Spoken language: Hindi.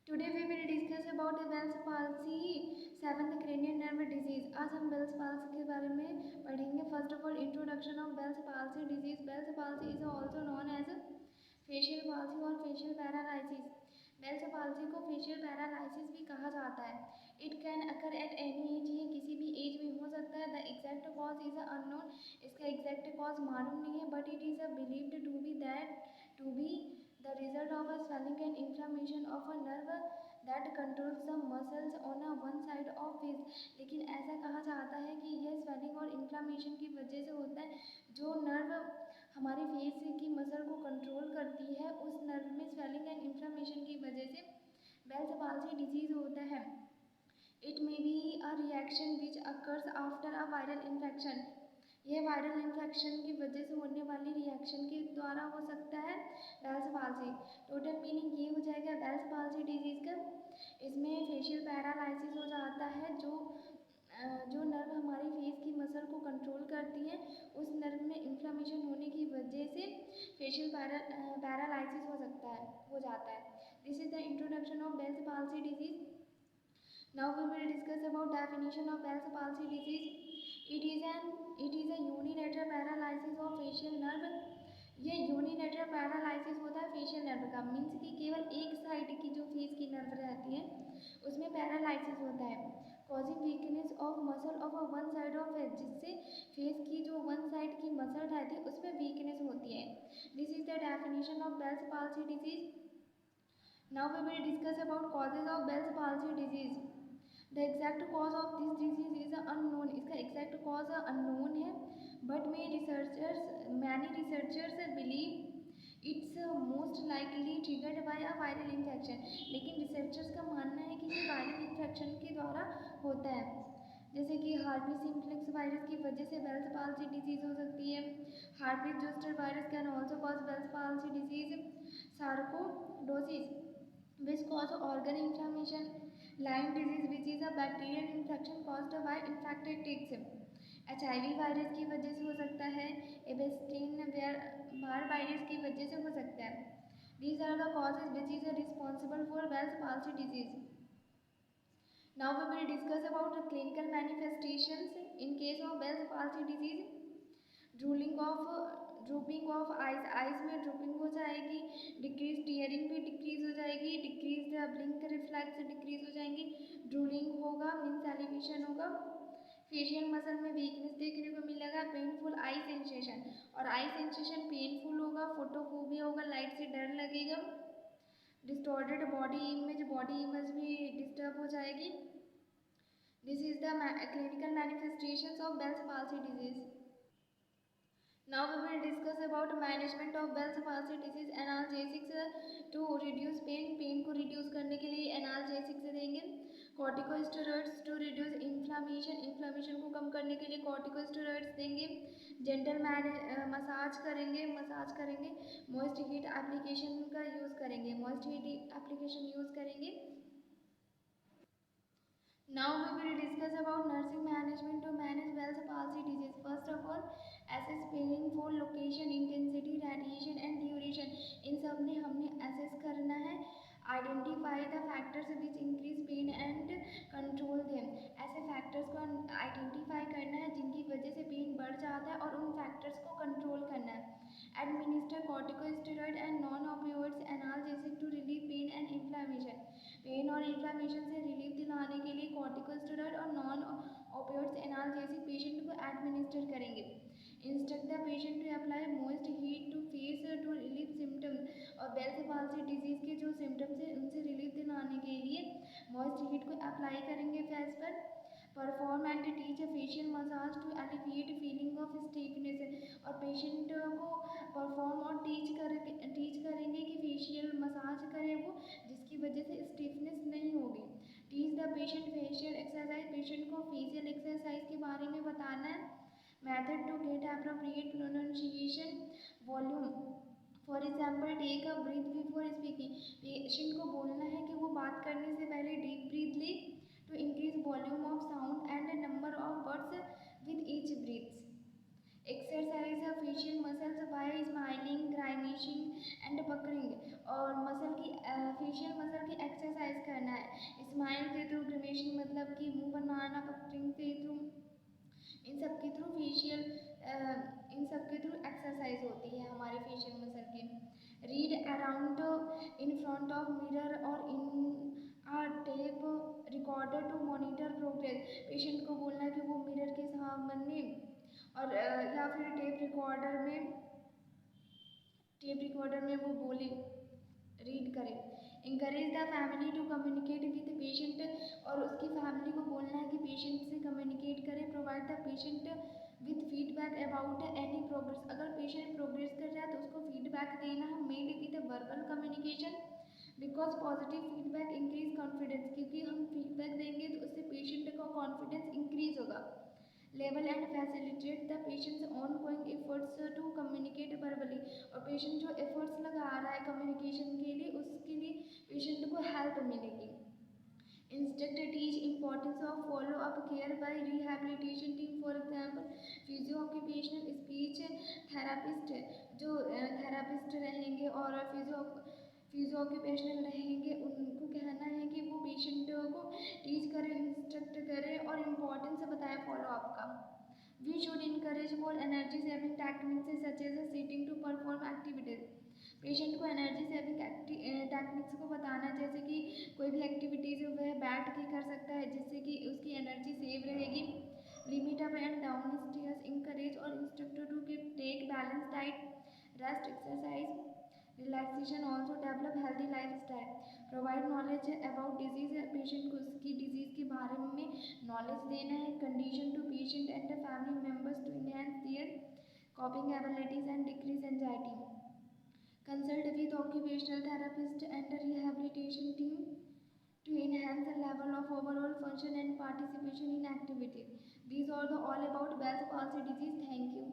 Today we will discuss about the Bell's palsy, seventh cranial nerve disease. आज हम Bell's palsy के बारे में पढ़ेंगे. First of all, introduction of Bell's palsy disease. Bell's palsy is also known as facial palsy और facial paralysis. Bell's palsy को facial paralysis भी कहा जाता है. It can occur at any age. ये किसी भी एज में हो सकता है. The exact cause is unknown. इसका exact cause मालूम नहीं है, but it is believed to be the result of a swelling and inflammation of a nerve that controls the muscles on a one side of face. लेकिन ऐसा कहा जाता है कि यह swelling और inflammation की वजह से होता है. जो नर्व हमारे फेस की मसल को कंट्रोल करती है, उस नर्व में swelling and inflammation की वजह से Bell's palsy disease होता है. It may be a reaction which occurs after a viral infection. ये वायरल इन्फेक्शन की वजह से होने वाली रिएक्शन के द्वारा हो सकता है बेल्स पाल्सी. टोटल मीनिंग ये हो जाएगा बेल्स पाल्सी डिजीज़ का. इसमें फेशियल पैरालाइसिस हो जाता है. जो नर्व हमारी फेस की मसल को कंट्रोल करती है, उस नर्व में इन्फ्लेमेशन होने की वजह से फेशियल पैरालाइसिस हो जाता है. This is the introduction of Bell's palsy disease. Now we will discuss about definition of Bell's palsy disease. It is a unilateral paralysis of facial nerve. ये यूनिलेटरल पैरालाइसिस होता है फेशियल नर्व का. मीन्स कि केवल एक साइड की जो फेस की नर्व रहती है उसमें पैरालाइसिस होता है. Causing weakness of muscle of one side of face, जिससे फेस की जो वन साइड की मसल रहती है उसमें वीकनेस होती है. This is the definition of Bell's palsy disease. Now we will discuss about causes of Bell's palsy disease. The exact cause of this disease is unknown. इसका exact cause unknown है, but many researchers believe it's most likely triggered by a viral infection. लेकिन researchers का मानना है कि ये viral infection के द्वारा होता है. जैसे कि हार्पिस सिम्प्लेक्स वायरस की वजह से बेल्स पाल्सी डिजीज हो सकती है. Herpes zoster virus can also cause Bell's palsy disease. Sarcoidosis which cause organ inflammation. Lyme disease which is a bacterial infection caused by infected ticks. HIV virus की वजह से हो सकता है. एबेस्टीन बार वायरस की वजह से हो सकता है. These are the causes which is responsible for Bell's palsy disease. Now we will discuss about the clinical manifestations in case of Bell's palsy disease. Drooping of eyes में ड्रूपिंग हो जाएगी. डिक्रीज टीयरिंग भी डिक्रीज हो जाएगी. डिक्रीज ब्लिंक रिफ्लेक्स डिक्रीज हो जाएंगे. ड्रूलिंग होगा, मीन्स एलिवेशन होगा. फेशियल मसल में वीकनेस देखने को मिलेगा. पेनफुल आई सेंसेशन, और आई सेंसेशन पेनफुल होगा. फोटोफोबिया होगा, लाइट से डर लगेगा. डिस्टॉर्टेड बॉडी इमेज भी डिस्टर्ब हो जाएगी. This is the clinical manifestations of Bell's palsy disease. Now we will discuss about management of Bell's palsy disease. Analgesics to reduce pain को रिड्यूस करने के लिए एनाल्जेसिक्स देंगे. कॉर्टिकोस्टेरॉइड्स to reduce इन्फ्लामेशन को कम करने के लिए कॉर्टिकोस्टेरॉइड्स देंगे. जेंटल मसाज करेंगे. मॉइस्ट हीट एप्लीकेशन का यूज़ करेंगे. Now we will discuss about nursing management to manage Bell's palsy disease. First of all, assess painful location, intensity, radiation and duration. इन सब ने हमने assess करना है. Identify the factors which increase pain and control them. ऐसे factors को identify करना है जिनकी वजह से पेन बढ़ जाता है, और उन factors को control करना है. Administer corticosteroid and non-opioids analgesic to relieve pain and inflammation. Pain और इन्फ्लामेशन से रिलीफ दिलाने के लिए कॉर्टिकोस्टेरॉइड और नॉन ओपियोइड्स एनाल्जेसिक पेशेंट को एडमिनिस्टर करेंगे. Instruct the patient to apply moist heat to face to relief symptoms. और बेल्स पाल्सी डिजीज के जो सिम्टम्स हैं उनसे रिलीफ दिलाने के लिए मॉइस्ट हीट को अप्लाई करेंगे फेस पर. Perform and teach facial massage to alleviate feeling of stiffness. और पेशेंट को परफॉर्म और टीच करेंगे कि फेशियल मसाज करें वो, जिसकी वजह से स्टिफनेस नहीं होगी. Teach the patient facial exercise. Patient को फेशियल एक्सरसाइज के बारे में बताना है. Method to get appropriate pronunciation volume. For example, take a breath before speaking. Patient को बोलना है कि वो बात करने से पहले डीप ब्रीथ ले. To increase volume of sound and number of words with each breath. Exercise of facial muscles by smiling, grimacing and puckering. और मसल की फेशियल मसल की एक्सरसाइज करना है। स्माइल के थ्रू, ग्रिमेशन मतलब कि मुंह बनाना, पक्टिंग के थ्रू, इन सब के थ्रू फेशियल इन सब के थ्रू एक्सरसाइज होती है हमारे फेशियल मसल की। Read around in front of mirror और in a tape recorder to monitor progress. Patient को बोलना है कि वो मिरर के सामने और या फिर टेप रिकॉर्डर में वो बोले, रीड करे। Encourage the family to communicate with patient, और उसकी फैमिली को बोलना है कि पेशेंट से कम्युनिकेट करे। Provide the patient with feedback about any progress. अगर पेशेंट प्रोग्रेस कर रहा है तो उसको फीडबैक देना है, made with verbal communication, because positive feedback increase confidence, क्योंकि हम फीडबैक देंगे तो उससे पेशेंट का कॉन्फिडेंस इंक्रीज होगा। Level and facilitate the patient's ongoing efforts to communicate verbally, और पेशेंट जो एफर्ट्स लगा रहा है कम्युनिकेशन के लिए, उसके लिए पेशेंट को हेल्प मिलेगी। Instruct teach importance of follow up care by rehabilitation team. For example physio occupational speech therapist, जो थेरापिस्ट रहेंगे और फिजियो ऑक्यूपेशनल रहेंगे, उनको कहना है कि वो पेशेंट को टीच करें, इंस्ट्रक्ट करें और इम्पोर्टेंस बताएं फॉलो अप का। We should encourage for energy saving techniques such as sitting to perform activities. Patient को एनर्जी सेविंग टेक्निक्स को बताना, जैसे कि कोई भी एक्टिविटीज वह बैठ के कर सकता है जिससे कि उसकी एनर्जी सेव रहेगी। Limit up and down stairs, encourage और instructor to take balance diet, rest, exercise, relaxation, also develop healthy life style. Provide knowledge about disease, patient को उसकी डिजीज के बारे में नॉलेज देना है। Condition to patient and family members to enhance their coping abilities and decrease anxiety. Consult with occupational therapist and rehabilitation team to enhance the level of overall function and participation in activities. These are the all about Bell's palsy disease. Thank you.